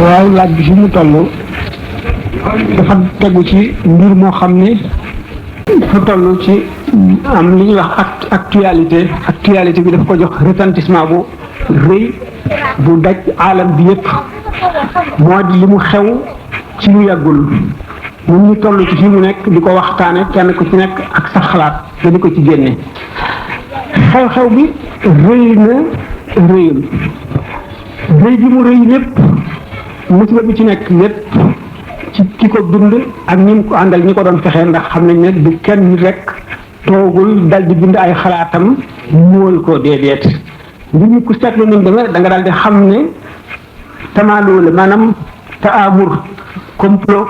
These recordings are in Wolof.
waaw laaj bi fi mu toll dafa tegu ci mbir moo xam ne dafa toll ci am li ñuy wax actualité bi dafa ko jox retentissement bu rëy bu daj alam bi yépp moo di li mu xew ci lu yàggul ñun ñu toll ci fi mu nekk di ko waxtaane kenn ku ci nekk ak sa xalaat nga di ko ci génne xew-xew bi rëy na rëyul rëy bi mu rëy lépp musiba bi ci nekk lépp ci ki ko bind ak ñi mu ko àndal ñi ko doon fexee ndax xam nañ ne du kenn rek toogul dal di bind ay xalaatam ñuul ko déedéet mbir mi ku seetlu nañ demee da nga daal di xam ne tamaaloo la maanaam taamur complot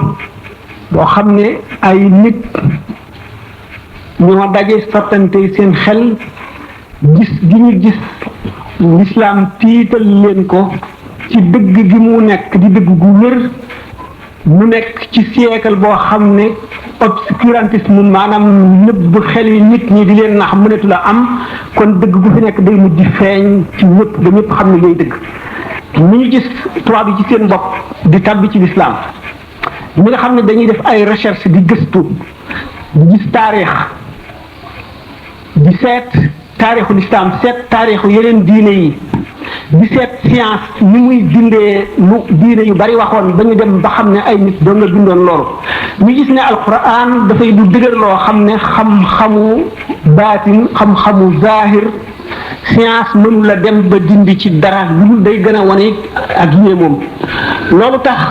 boo xam ne ay nit ñoo daje sottante seen xel gis gi ñu gis l'islam tiital leen ko ci dëgg gi mu nekk di dëgg gu wér mu nekk ci siècle boo xam ne obscurantisme maanaam nëbb xel yi nit ñi di leen nax mënatu la am kon dëgg gu fi nekk day mujj di feeñ ci ñëpp ba ñëpp xam ne ngay dëgg ni ñu gis tubaab yi ci seen bopp di tàbbi ci l'islam ñi nga xam ne dañuy def ay recherche di gëstu di gis taarix di seet taarixu l'islam seet taarixu yeneen diine yi di seet science ni muy bindee lu diine yu bari waxoon ba ñu dem ba xam ne ay nit doon nga bindoon loolu ñu gis ne alquran dafay du dëgër loo xam ne xam-xamu baatin xam-xamu zahir science mënu la dem ba dindi ci dara lu day gën a wane ak yéemoom loolu tax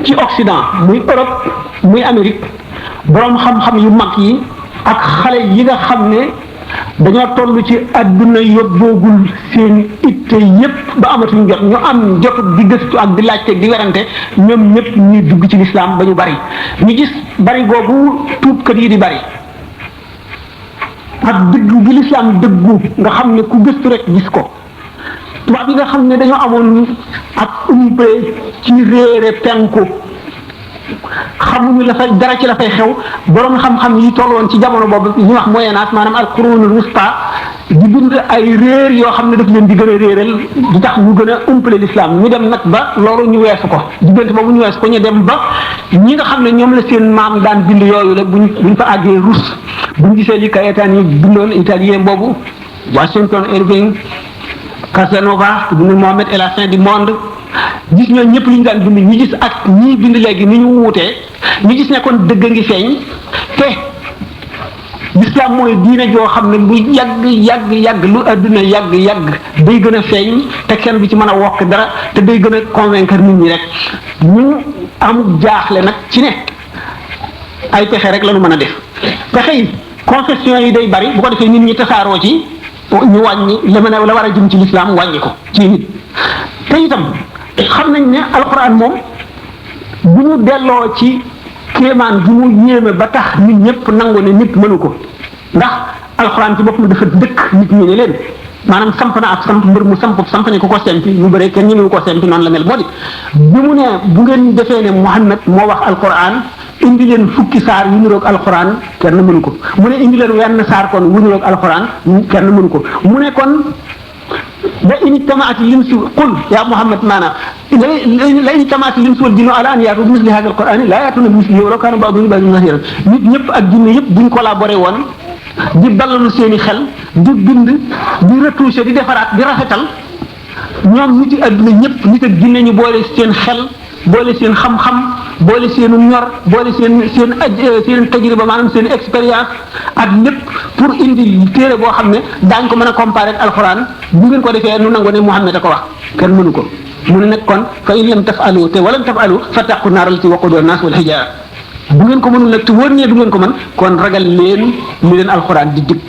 ci Occident muy Europe muy Amérique boroom xam-xam yu mag yi ak xale yi nga xam ne dañoo toll ci àdduna yóbboogul seen itte yépp ba amatuñ jot ñu am jot di gëstu ak di laajte di werante ñoom ñëpp ñuy dugg ci lislaam ba ñu bari ñu gis bari googu tuubkat yi di bari ak dëgg bi lislaam dëggu nga xam ne ku gëstu rek gis ko tubaab yi nga xam ne dañoo amoon ak umpe ci réere penku xamuñu la fa dara ci la fay xew borom xam-xam yi tolloon ci jamono boobu ñu wax moyen âge maanaam al qurunul wusta di bind ay réer yoo xam ne daf leen di gën a réeral di tax ñu gën a umpale l'islam ñu dem nag ba loolu ñu weesu ko diggante boobu ñu weesu ko ñu dem ba ñi nga xam ne ñoom la seen maam daan bind yooyu la buñ fa àggee Russe buñ gisee li Caetani yi bindoon italien boobu Washington Irving Casanova bind Mohammed et la fin du monde gis ñoo ñëpp li ñu daan bind ñu gis ak ñii bind léegi ni ñu wuutee ñu gis ne kon dëgg ngi feeñ te l'islam mooy diine joo xam ne lu yàgg lu adduna yàgg day gën a feeñ te kenn bi ci mën a wokk dara te day gën a convaincre nit ñi rek ñu am jaaxle nag ci ne ay pexe rek la ñu mën a def pexe yi confession yi day bari bu ko defee nit ñi tasaaroo ci ñu wàññi la war a jëm ci l'islam wàññi ko ci nit te itam xam nañ ne alxuraan moom bu ñu delloo ci kéemaan bi mu yéeme ba tax nit ñëpp nangu ne nit mënu ko ndax alxuraan ci boppam dafa dëkk nit ñi ne leen maanaam samp na ak samp mbir mu samp ne ku ko sempi ñu bëree kenn ñu ko sempi noonu la mel moo di bi mu ne bu ngeen defee ne Muhammad moo wax alxuraan indi leen fukki saar yu niroog alxuraan kenn mënu ko mu ne indi leen wenn saar kon wu niroog alxuraan kenn mënu ko mu ne kon la in ijtamaat al-insu qul ya Muhammad maanaam la in ijtamaat al-insu wal jinnu ala an yaatu bi misli haadha al-qur'aan laa yaatuuna bi mislihi walaw kaana ba'duhum li ba'din zahiiran nit ñëpp ak jinne yëpp buñ collaboré woon di ballalu seeni xel di bind di retoucher di defaraat di rafetal ñoom nit yi àdduna ñëpp nit ak jinne ñu boole seen xel boole seen xam-xam boole seenu ñor boole seen tajriba maanaam seen expérience ak lépp pour indi téere boo xam ne daañ ko mën a comparer ak alxuraan bu ngeen ko defee nu nangu ne Muhammad a ko wax kenn mënu ko mu ne nag kon fa in lam tafalu te walam tafalu fattaqu naar allati waquduha an-naas wal hijaara bu ngeen ko mënul nag te wóor ne du ngeen ko mën kon ragal leen li leen alxuraan di dig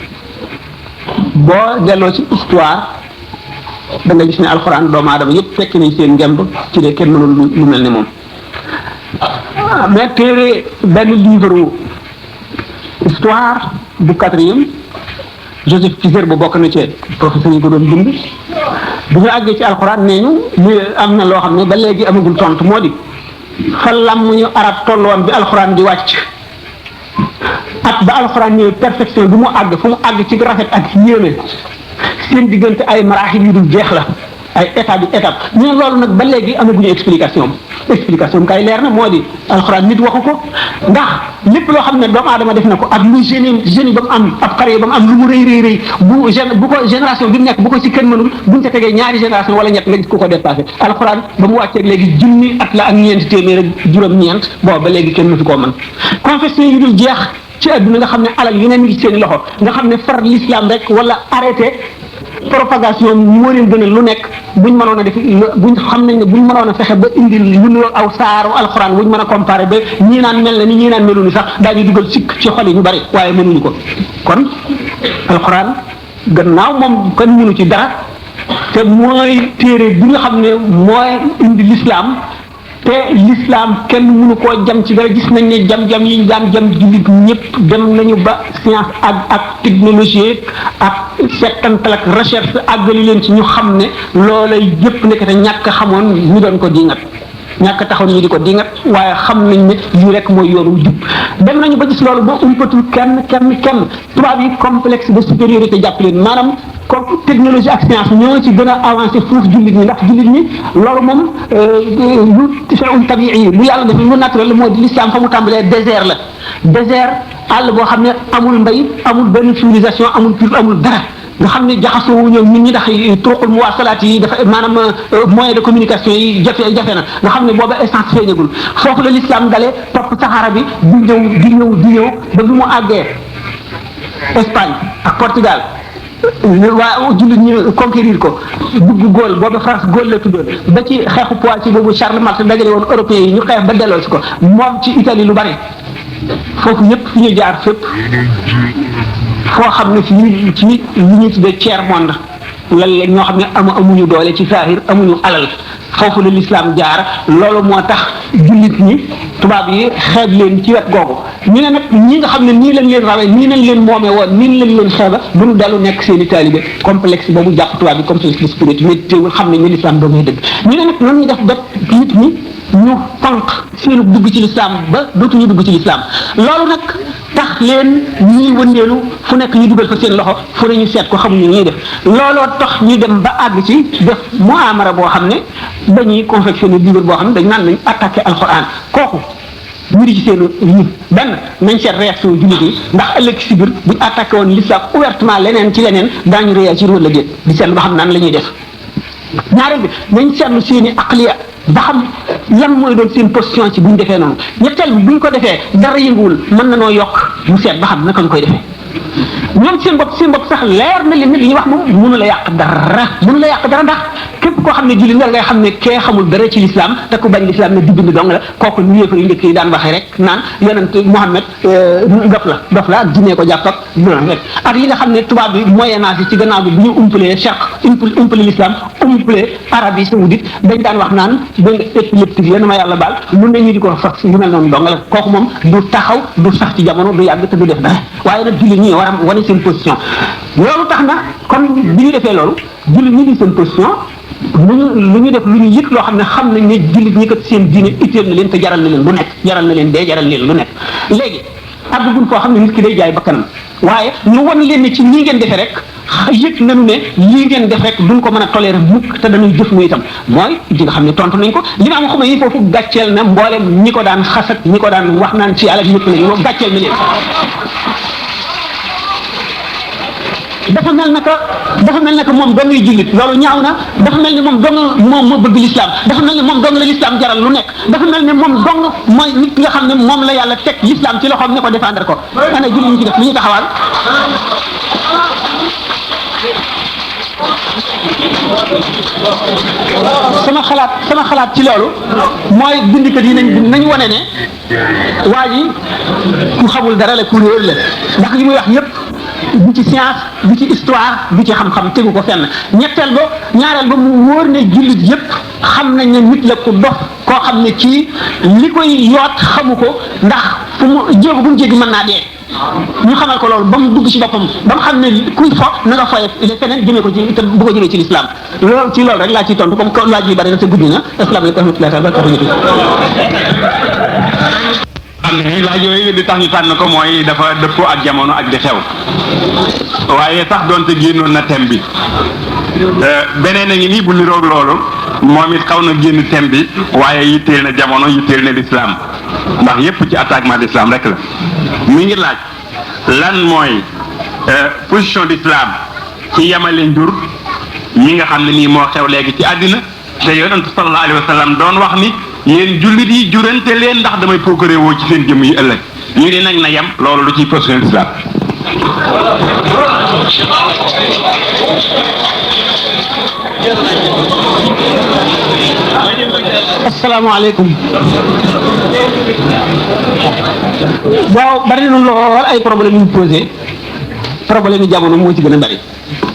boo delloo ci histoire da nga gis ne alxuraan doomu aadama yëpp fekk nañ seen ngemb ci de kenn mënul lu mel ne moom mais téere benn livre histoire bu 4e Joseph Pizzer bu bokk na ci professeur yi ko doon bind bu ñu àggee ci alxuraan nee ñu li am na loo xam ne ba léegi amagul tontu moo di fa làmmiñu arab tolloon bi alxuraan di wàcc ak ba alxuraan ñëw perfection bi mu àgg fu mu àgg ci rafet ak yéeme seen diggante ay maraaxil yu dul jeex la ay étape bi étape ñu ne loolu nag ba léegi amaguñu explication bi kay leer na moo di alxuraan nit waxu ko ndax lépp loo xam ne doomu aadama def na ko ak lu génie ba mu am ab xare ba mu am lu mu rëy bu ko génération bi mu nekk bu ko ci kenn mënul buñ ca tegee ñaari génération wala ñett nga gis ku ko dépassé alxuraan ba mu wàcceeg léegi junni at la ak ñeenti téeméer ak juróom-ñeent boobu ba léegi kenn mësu koo mën confession yu dul jeex ci àdduna nga xam ne alal yu ne mi ngi seen i loxo nga xam ne far l'islam rek wala arrêté propagation moo leen gënal lu nekk buñ mënoon a def buñ xam nañ ne buñ mënoon a fexe ba indi lu ñu aw saaru alxuraan buñ mën a comparé ba ñii naan mel na ni ñii naan melu ni sax daañu dugal sikk ci xol yi ñu bari waaye mënuñu ko kon alxuraan gannaaw moom kenn mënu ci dara te mooy téere bi nga xam ne mooy indi l'islam te l'islam kenn mënu koo jam ci dara gis nañ ne jam-jam yi ñu daan jam jullit ñëpp dem nañu ba science ak technologie ak settantal ak recherche àggali leen ci ñu xam ne loola yëpp nekk te ñàkk xamoon ñu doon ko dingat ñàkk taxaw ñu di ko dingat waaye xam nañ ne lii rek mooy yoonu jub dem nañu ba gis loolu ba umpatul kenn tubaab yi complexe de supériorité jàpp leen maanaam comme technologie ak science ñoo ci gën a avancé foofu jullit ñi ndax jullit ñi loolu moom lu feewul tabii lu yàlla def lu naturel moo di l'islam fa mu tàmbalee désert la désert àll boo xam ne amul mbay amul benn civilisation amul pur amul dara nga xam ne jaxasoo wu ñoom nit ñi ndax turuqul muwaasalaat yi dafa maanaam moyen de communication yi jafe na nga xam ne booba essence feeñagul foofu la l'islam dalee topp Sahara bi di ñëw ba bi mu àggee Espagne ak Portugal waa jullit ñi conquérir ko dugg Gaule booba France Gaule la tuddoon ba ci xeexu Poitiers boobu Charles Martel dajale woon européens yi ñu xeex ba delloo si ko moom ci Italie lu bari foofu ñëpp fi ñu jaar fépp foo xam ne fii ci li ñuy tuddee tiers monde lan la ñoo xam ne amuñu doole ci saahir amuñu alal foofu la l'islam jaar loolu moo tax jullit ñi tubaab yi xeeb leen ci wet googu ñu ne nag ñi nga xam ne nii lañ leen rawee nii lañ leen moomee woon nii lañ leen xeeba bu ñu dellu nekk seen i taalibe complexe boobu jàpp tubaab bi complexe de spiritualité mais teewul xam ne l'islam doo ngay dëgg ñu ne nag nan ñu def ba nit ñi ñu fanq seenu dugg ci l'islam ba dootuñu dugg ci l'islam loolu nag tax leen ñuy wëndeelu fu nekk ñu dugal fa seen loxo fu ne ñu seet ko xamuñu ñuy def looloo tax ñu dem ba àgg ci def muamara boo xam ne dañuy confectionner livre boo xam ne dañ naan nañ attaqué alxuraan kooku ñu di ci seen ñi benn nañ seet réaction jullit yi ndax ëllëg si biir buñ attaqué woon l'islam ouvertement leneen ci leneen daañu réagir wala déet di seetlu ba xam naan la ñuy def ñaareel bi nañ seetlu seen i aqliya ba xam lan mooy doon seen position ci buñ defee noonu ñetteel bi buñ ko defee dara yënguwul mën na noo yokk mu seet ba xam naka ñu koy defee ñoom seen bopp sax leer na leen ne li ñuy wax moom mënu la yàq dara ndax képp koo xam ne jullit nga ngay xam ne kee xamul dara ci l'islam te ku bañ l'islam ne di bind dong la kooku ñu yëfar yi njëkk yi daan waxee rek naan yonent Muhammad dof la ak jinne ko jàpp ak yi nga xam ne tubaab bi moyen âge yi ci gannaaw bi bu ñu umpalee umpale l'islam umpale Arabie saoudite dañ daan wax naan ba nga épileptique la na ma yàlla baal mun na ñu di ko sax yu mel noonu dong la kooku moom du taxaw du sax ci jamono du yàgg te du def dara waaye nag jullit ñi war a wane seen position loolu tax na kon bi ñu defee loolu jullit ñi di seen position lu ñu def lu ñu yëg loo xam ne xam nañ ne jullit ñi kat seen diine itteel na leen te jaral na leen lu nekk jaral na leen dee jaral leen lu nekk léegi àgguñ foo xam ne nit ki day jaay bakkanam waaye ñu wan leen ne ci nii ngeen defee rek yëg nañu ne lii ngeen def rek duñ ko mën a tolérer mukk te dañuy jëf nu itam mooy di nga xam ne tontu nañ ko li ma am xuma yi foofu gàcceel na mboolem ñi ko daan xas ak ñi ko daan wax naan ci yàlla ñëpp nañu moom gàcceel na leen dafa mel na que moom dong ngay jullit loolu ñaaw na dafa mel ni moom dong moom moo bëgg l'islam dafa mel ni moom dong la l'islam jaral lu nekk dafa mel ni moom dong mooy nit nga xam ne moom la yàlla teg l'islam ci loxoom ne ko défendre ko ana jullit ñi ci def li ñu taxawal sama xalaat ci loolu mooy bindikat yi nañu wane ne waa ji ku xamul dara la ku réer la ndax li muy wax yépp du ci science du ci histoire du ci xam-xam tegu ko fenn ñaareel ba mu wóor ne jullit yépp xam nañ ne nit la ku dof koo xam ne kii li koy yoot xamu ko ndax fu mu jéego bu mu jéggi mën naa dee ñu xamal ko loolu ba mu dugg ci boppam ba mu xam ne kuy fo na nga foye feneen jëmee ko ci te bu ko jëmee ci l'islam loolu ci loolu rek laa ciy tontu comme que laaj yi bari na te guddi na asalaamaaleykum wa rahmatullahi wa barakatuh xam ne laaj yooyu di tax ñu tànn ko mooy dafa dëppoo ak jamono ak di xew waaye sax doonte génnoon na thème bi beneen a ngi nii bu niroog loolu moom it xaw na génn thème bi waaye yitteel na jamono yitteel na l'islam ndax yépp ci attaquement d'islam rek la mi ngi laaj lan mooy position d'islam ci yemale njur ñi nga xam ne nii moo xew léegi ci àddina te yonent sallallahu alayhi wa sallam doon wax ni yéen jullit yi jurante leen ndax damay procuré woo ci seen jëmm yi ëllëg ñu ne nag na yem loolu lu ciy position d'islam. asalaamaaleykum. waaw bari na lool ay problème yu posé problème yi jamono moo ci gën a bari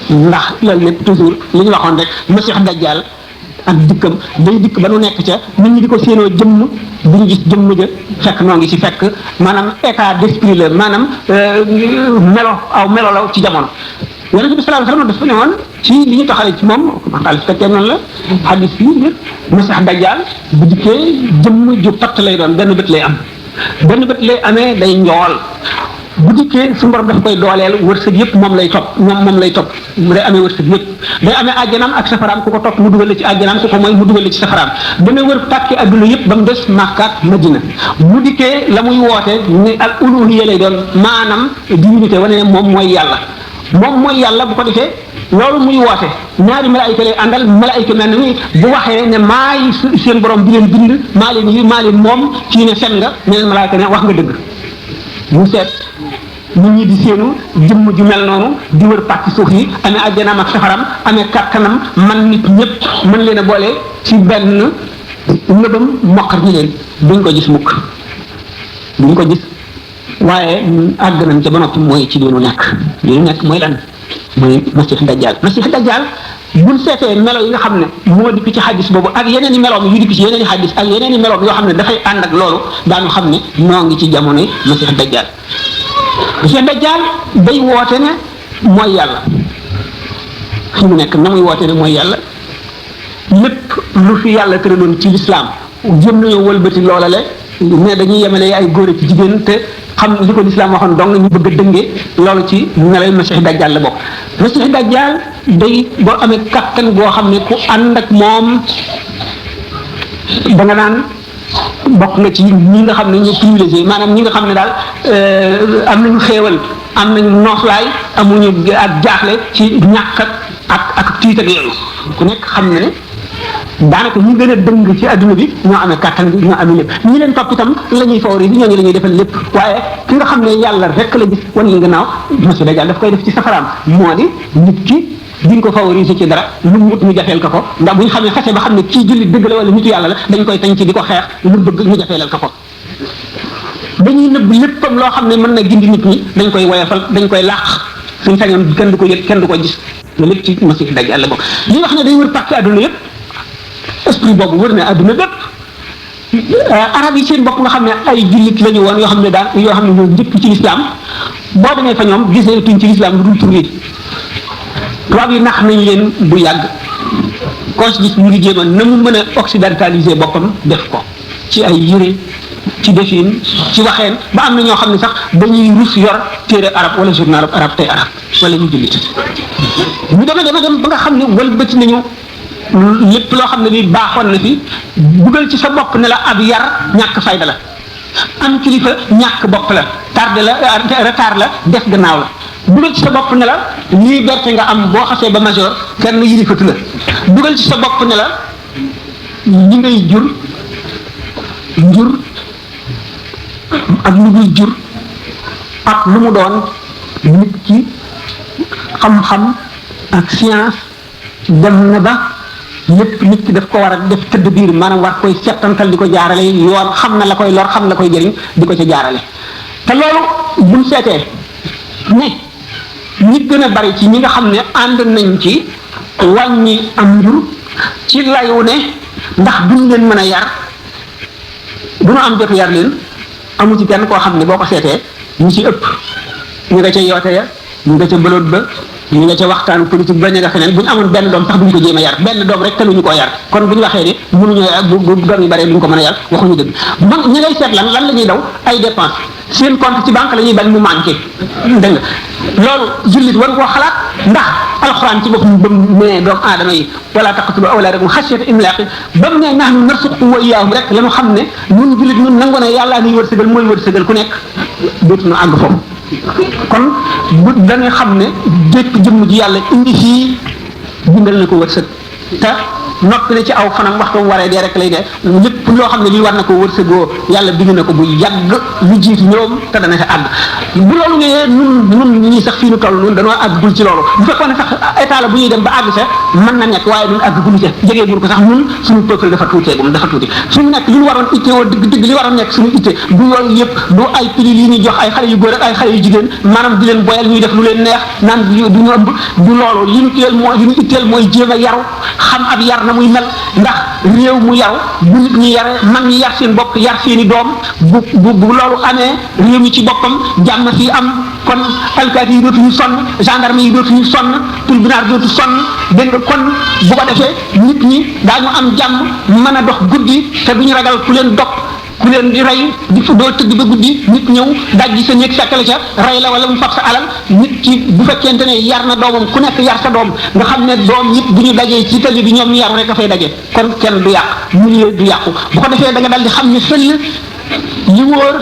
ndax loolu lépp toujours li ñu waxoon rek Masih Dajjal ak dikkam day dikk ba nu nekk ca nit ñi di ko séenoo jëmm duñu gis jëmm ja fekk noo ngi ci fekk maanaam état d'esprit la maanaam melo la ci jamono. Yonent bi sallallahu alayhi wasallam dafa ne woon ci li ñu taxale ci moom xaalis fekkee noonu la xadis yi yëpp Masih Dajjal bu dikkee jëmm ju patt lay doon benn bët lay am benn bët lay amee day njool bu dikkee su borom daf koy dooleel wërsëg yëpp moom lay topp moom lay topp mu day amee wërsëg yëpp day amee àjjanaam ak safaraam ku ko topp mu dugal la ci àjjanaam ku ko mooy mu dugal la ci safaraam dana wër tàkki adduna yëpp ba mu des Makka ak Madina bu dikkee la muy woote ni al uluhiyya lay doon maanaam divinité wane ne moom mooy yàlla bu ko defee loolu muy woote ñaari malaayika lay àndal malaayika mel ni bu waxee ne maay seen borom bi leen bind maa leen moom kii ne fen nga ne leen malaayika ne wax nga dëgg mu seet nit ñi di séenu jëmm ju mel noonu di wër pàcc suuf yi amee àjjanaam ak safaram amee kàttanam man nit ñëpp mën leen a boole ci benn nëbam moqar ñi leen duñ ko gis mukk duñ ko gis waaye àgg nañ ca ba noppi mooy ci li nu nekk mooy lan mooy Masih Dajjal buñ seetee melo yi nga xam ne moo dikk ci xadis boobu ak yeneen i meloom yu dikk ci yeneen i xadis ak yeneen i meloom yoo xam ne dafay ànd ak loolu daanu xam ne noo ngi ci jamonoy Masih Dajjal day woote ne mooy yàlla fi mu nekk na muy woote ne mooy yàlla lépp lu fi yàlla tëraloon ci lislaam jëm nañoo wëlbati loolale ne dañuy yemale ay góor ak jigéen te xam li ko lislaam waxoon dong ñu bëgg a dëngee loolu ci melay Masih Dajjal la bokk. Masih Dajjal day boo amee kattan boo xam ne ku ànd ak moom da nga naan bokk nga ci ñi nga xam ne ñu privilégié maanaam ñi nga xam ne daal am nañu xéewal am nañu nooflaay amuñu ak jaaxle ci ñàkk ak tiit ak yooyu ku nekk xam ne daanaka ñi gën a dëng ci adduna bi ñoo amee kàttan bi ñoo amee lépp ñi leen topp itam la ñuy favoriser ñooñu la ñuy defal lépp waaye ki nga xam ne yàlla rek la gis wan li gannaaw Masih Dajjal daf koy def ci safaraam moo di nit ki duñ ko favoriser ci dara lu mu wut ñu jafeel ko ndax bu ñu xamee xase ba xam ne kii jullit dëgg la wala nitu yàlla la dañ koy tañ ci di ko xeex lu bëgg ñu jafeelal ko dañuy nëbb léppam loo xam ne mën na gindi nit ñi dañ koy woyofal dañ koy làq suñ sañoon kenn du ko yëg kenn du ko gis loolu lépp ci Masih Dajjal la bokk li wax ne day wër pàcc adduna yëpp esprit boobu wër na adduna bépp arab yi seen bopp nga xam ne ay jullit la ñu woon yoo xam ne ñoo njëkk ci lislaam boo demee fa ñoom gisee tuñ ci lislaam lu dul tur yi tubaab yi nax nañ leen bu yàgg koo ci gis mu ngi jéem a na mu mën a occidentaliser boppam def ko ci ay yére ci defin ci waxeen ba am na ñoo xam ne sax dañuy rus yor téere arab wala journal arab tey arab wala ñu jullit ñu dem ba nga xam ne wëlbati nañu lépp loo xam ne ni baaxoon na fi dugal ci sa bopp ne la ab yar ñàkk fayda la am kilifa ñàkk bopp la tardé la retard la def gannaaw la dugal ci sa bopp ne la liberté nga am boo xasee ba major kenn yilifatu la dugal ci sa bopp ne la ñi ngay jur ak lu dul jur ak lu mu doon nit ki xam-xam ak science dem na ba lépp nit ki daf ko war a def tëdd biir maanaam war koy settantal di ko jaarale yoon xam na la koy lor xam la koy jëriñ di ko ca jaarale te loolu buñ seetee ne ñi gën a bari ci ñi nga xam ne ànd nañ ci wàññi am njur ci layu ne ndax duñ leen mën a yar du ñu am jotu yar leen amu ci kenn koo xam ne boo ko seetee ñu ci ëpp ñu nga ca yoote ya ñu nga ca bëloot ba ñu nga ca waxtaanu politique ba ñu nga feneen bu ñu amoon benn doom sax duñ ko jéem a yar benn doom rek teluñu koo yar kon bu ñu waxee ne mënuñoo bu doom yi bare duñ ko mën a yar waxuñu dëgg man ñi ngay seet lan la ñuy daw ay dépense seen compte ci banque la ñuy bañ mu manqué dégg nga loolu jullit war koo xalaat ndax alxuraan ci boppam ba mu ne doomu aadama yi wala taqtulu awlaadakum xashyata imlaaq ba mu ne nahnu narzuqukum wa iyyaahum rek la ñu xam ne ñun jullit ñun nangu ne yàllaa ñuy wërsëgal mooy wërsëgal ku nekk dootuñu àgg foofu kon bu dañuy xam ne bépp jëmm ji yàlla indi fii bindal na ko wërsëg te noppi na ci aw fanam waxtu waree dee rek lay dee lépp loo xam ne lii war na ko wërsëgoo yàlla bind na ko bu yàgg lu jiitu ñoom te dana sa àgg bu loolu ngeen nun ñii sax fii nu toll nun dañoo àggul ci loolu bu fekkoon ne sax état la bu ñuy dem ba àgg sa mën na nekk waaye nun àggul ca jegee buur ko sax nun suñu peuple dafa tuuteegum dafa tuuti suñu nekk li ñu waroon itte woo dëgg li waroon nekk suñu itte du yooyu yëpp du ay prix yi ñuy jox ay xale yu góor ak ay xale yu jigéen maanaam di leen boyal ñuy def lu leen neex naan du ñu ëmb du loolu li ñu itteel mooy jéem a yaru xam ab yar na muy mel ndax réew mu yaru bu nit ñi yare mag ñi yar seen bopp yar seeni doom bu loolu amee réew mi ci boppam jàmm fii am kon alkaati yi dootuñu sonn gendarme yi dootuñu sonn tribunal dootu sonn dégg nga kon bu ko defee nit ñi daañu am jàmm mën a dox guddi te duñu ragal ku leen dog ku leen di rey di fu doo tëdd ba guddi nit ñëw dajji sa néeg fekkale ca rey la wala mu fab sa alal nit ki bu fekkente ne yar na doomam ku nekk yar sa doom nga xam ne doom yëpp bu ñu dajee ci tali bi ñoom ñu yaru rek dafay daje kon kenn du yàq milieu du yàqu bu ko defee da nga dal di xam ne xel li wóor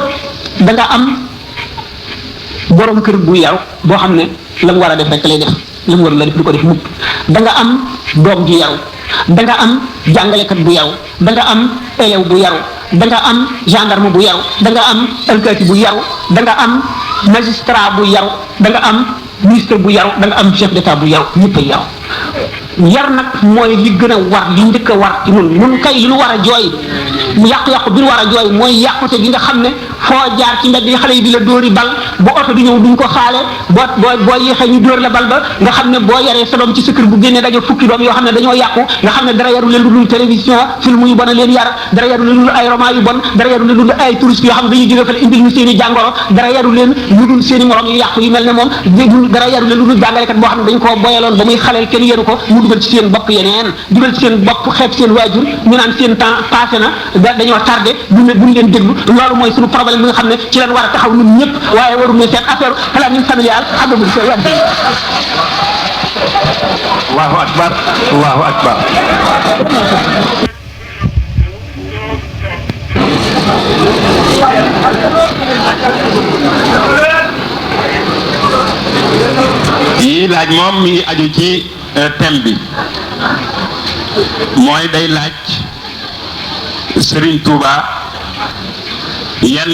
da nga am borom kër bu yaru boo xam ne la mu war a def rek lay def la mu war la def du ko def mukk da nga am doom ju yaru da nga am jàngalekat bu yaru da nga am élève bu yaru da nga am gendarme bu yaru da nga am alkaati bu yaru da nga am magistrat bu yaru da nga am ministre bu yaru da nga am chef d'état bu yaru ñëpp a yaru yar nag mooy li gën a war li njëkk a war ci nun kay li ñu war a jooy yàqu-yàqu bi ñu war a jooy mooy yàqute gi nga xam ne foo jaar ci mbedd yi xale yi di la dóori bal ba oto di ñëw duñ ko xaale boo yéexee ñu dóor la bal ba nga xam ne boo yaree sa doom ci sa kër bu génnee dañoo fukki doom yoo xam ne dañoo yàqu nga xam ne dara yaru leen lu dul télévision film yu bon a leen yar dara yaru leen lu dul ay roman yu bon dara yaru leen lu dul ay touristes yoo xam ne dañuy jóge fële indil ñu seen i jàngoro dara yaru leen lu dul seen i morom yu yàqu yu mel ne moom dara yaru leen lu dul jàngalekat boo xam ne dañ koo boyaloon ba muy xaleel kenn yéru ko mu dugal ci seen bopp yeneen dugal ci seen bopp xeeb seen waajur ñu naan seen temps passé na dañoo tardé buñ leen déglu loolu mooy suñu problème bi nga xam ne ci leen war a taxaw ñun ñëpp waaye waru ne seen affaire planning familial àggagul sa yàgg. Allahu akbar Allahu akbar. yii laaj moom mi ngi aju ci thème bi mooy day laaj Serigne Touba yan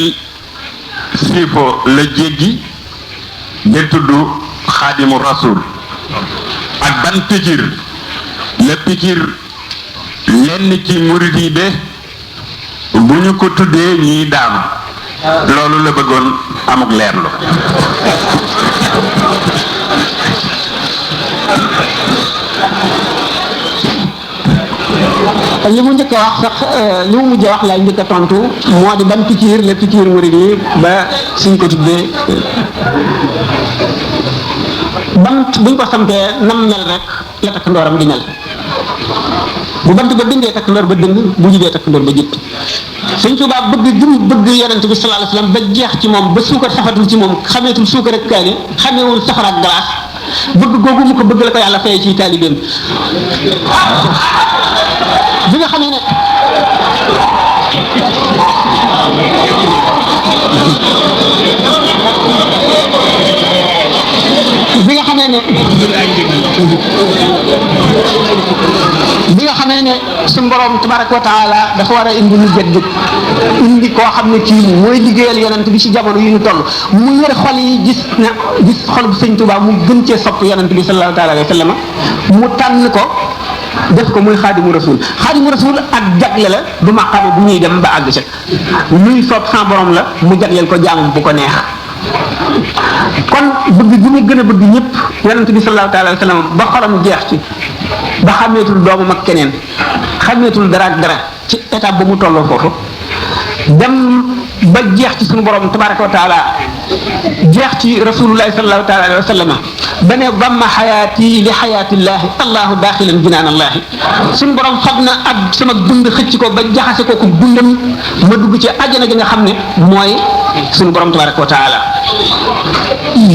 siifo la jéggi de tudd Xaadimu Rasul ak ban pikir la pikir lenn ci murid yi de bu ñu ko tuddee ñuy daanu loolu la bëggoon amuk leerlu. li mu njëkk a wax sax li mu mujj a wax laay njëkk a tontu moo di ban pikiir la pikiir murid yi ba suñ ko tuddee bant buñ ko sampee nam mel rek la takk ndooram di mel bu bant ba dindee takk ndoor ba dëng bu jubee takk ndoor ba jëpp Sëñ Tuubaa bëgg gi mu bëgg yonent bi sallallahu alayhi wasallam ba jeex ci moom ba suukar safatul ci moom xameetul suukar ak kaani xameewul safara ak glace bëgg googu mu ko bëgg la ko yàlla fay ci taalibeem bi nga xamee ne suñu borom tabaraka wa taala dafa war a indi lu jëdd indi koo xam ne kii mooy liggéeyal yonent bi ci jamono yu ñu toll mu yër xol yi gis xol bu Sëñ Tuubaa mu gën cee sopp yonent bi sallallahu taala alayhi wa sallam mu tànn ko def ko muy xaadimu rasul ak jagle la du maqaama bu ñuy dem ba àgg ca luy soob sans borom la mu jagleel ko jaamam bu ko neex kon bëgg gi mu gën a bëgg ñëpp yonent bi sallallahu taala alayhi wa sallam ba xolam jeex ci ba xameetul doomam ak keneen xameetul dara ak dara ci étape ba mu tolloo foofu dem ba jeex ci suñu borom tabaraka wa taala jeex ci rasulullahi sallallahu taala alayhi wa sallam ba ne damma xayaati li xayaatillahi allahu daaxilan jinaan allahi suñu borom fab na ak sama dund xëcc ko ba jaxase ko dundam ma dugg ci àjjana gi nga xam ne mooy suñu borom tabaraka wa taala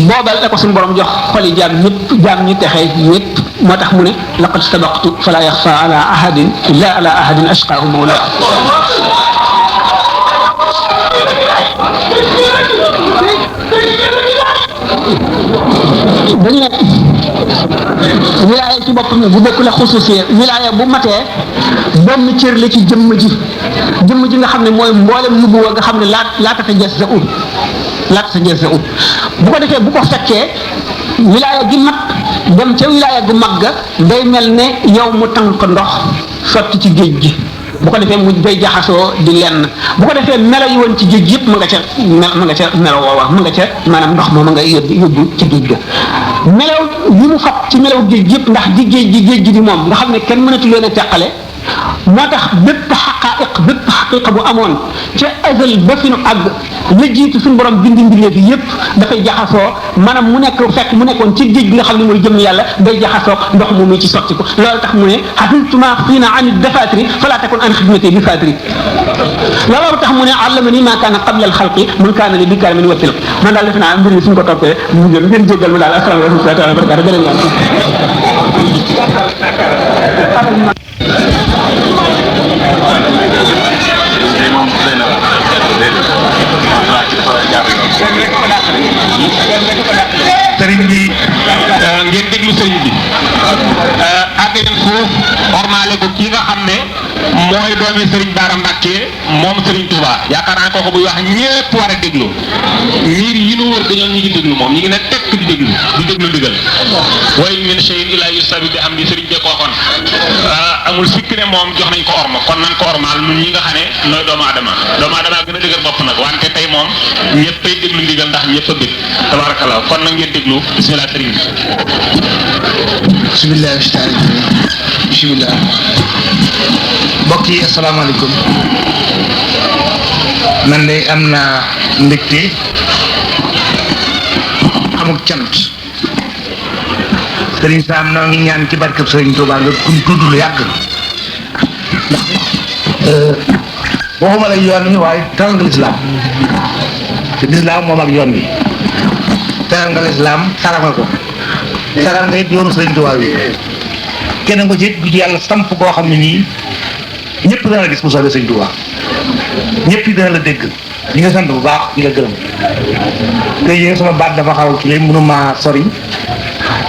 boobal la ko suñu borom jox xoli jaam ñi texe ñëpp moo tax mu ne laqad sabaqtu fala yaxfa ala ahadin illa ala ahadin ashqaahu mawla dañu ne wilaaya ci boppam bu bokk la xususiya wilaaya bu matee benn cër la ci jëmm ji nga xam ne mooy mboolem nubuwa nga xam ne laata ta jees sa ut bu ko defee bu ko fekkee wilaaya gi mat dem ca wilaaya gu mag ga day mel ne yow mu tànk ndox sotti ci géej gi bu ko defee mu day jaxasoo di lenn bu ko defee melo yi woon ci géej yëpp ma nga ca melo woowa ma nga ca maanaam ndox ma nga yóbbu ca géej ga melaw yi mu fab ci melaw géej yëpp ndax di géej gi di moom nga xam ne kenn mënatu leen a teqale moo tax bépp xaqiqa bu amoon ca azal ba fi nu àgg la jiitu suñu borom bindi mbindeef yi yëpp dafay jaxasoo maanaam mu nekkoon ci géej gi nga xam ne mooy jëm yàlla day jaxasoo ndox mu muy ci sotti ko loolu tax mu ne xafiltuma xiina ani dafatiri fala takun an xidmati bi fatiri loolu tax mu ne allamani ma kaana qabla al xalqi man kaana li bi karamin wa tilq man daal defe naa mbir mi suñ ko toppee mu jël ngeen jéggal ma daal asalaamaaleykum wa rahmatulah wa barakatuh sëriñ bi ngeen déglu sëriñ bi àgg leen foofu ormaale ko kii nga xam ne mooy doomi sëriñ Baara Mbàkke moom sëriñ Touba yaakaar naa kooku buy wax ñépp war a déglu miir yi nu wër dañoo ñu ngi déglu moom ñu ngi ne tekk di déglu ndigal way min shay'in illaa yusabbihu bihamdi sëriñ bee ko waxoon amul sikk ne moom jox nañ ko orma kon nañ ko ormaal ñun ñi nga xam ne nooy doomu adama gën a dëgër bopp nag wante tey moom ñëppay déglu ndigal ndax ñëpp a bëgg tabarakallah kon nag ngeen déglu bismillah sëriñ bi bismillah mbokk yi asalaamaaleykum man de am naa mbégte amuk cant sëriñ Sam noo ngi ñaan ci barkeb sëriñ Tuubaa nga kuñ tudd lu yàgg ndax waxuma la yoon wi waaye teral nga lislaam te lislaam moom ak yoon wi teral nga lislaam saral nga ko saral nga it yoonu sëriñ Tuubaa wi kenn nga ci bu ci yàlla samp koo xam ne nii ñëpp dana la gis bu soobee sëriñ Tuubaa ñëpp yi dana la dégg ñi nga sant bu baax ñi nga gërëm te yéen sama baat dafa xaw kii mënuma sori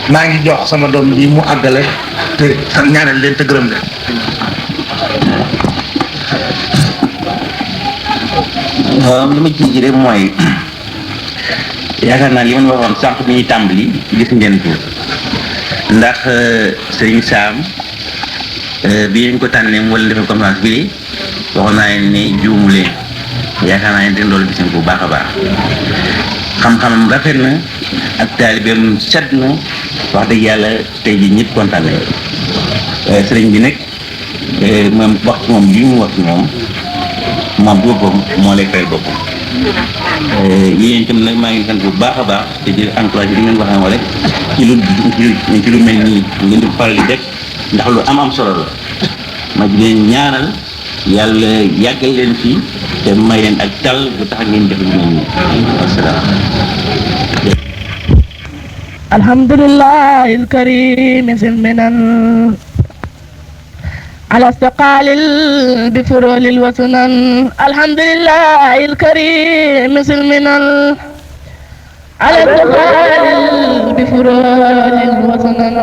maa ngi jox sama doom bi mu àggale te ñaanal leen te gërëm leen. waaw li ma ciy ji rek mooy yaakaar naa li ma waxoon sànq bi ñuy tàmbali gis ngeen ko ndax sëriñ Sam bi ñu ko tànnee mu wala defee conférence bi waxoon naa leen ne juumu leen yaakaar naa ne loolu gis ngeen ko bu baax a baax xam-xamam rafet na ak taalibeem set na wax dëgg yàlla tey jii ñëpp kontaan nañu sëriñ bi nag moom wax moom lii mu wax moom boppam moo lay fayal boppam yéen itam nag maa ngi sant bu baax a baax te di encouragé di ngeen wax na rek ci lu mel nii ngeen di faral di def ndax lu am solo la ma di leen ñaanal yàlla yàggal leen fii te may leen ak tal bu tax ngeen def lu mel nii wasalaam. alhamdulillah alkarim silminan على استقال بفرول الوسنن الحمد لله الكريم سلمنا على استقال بفرول الوسنن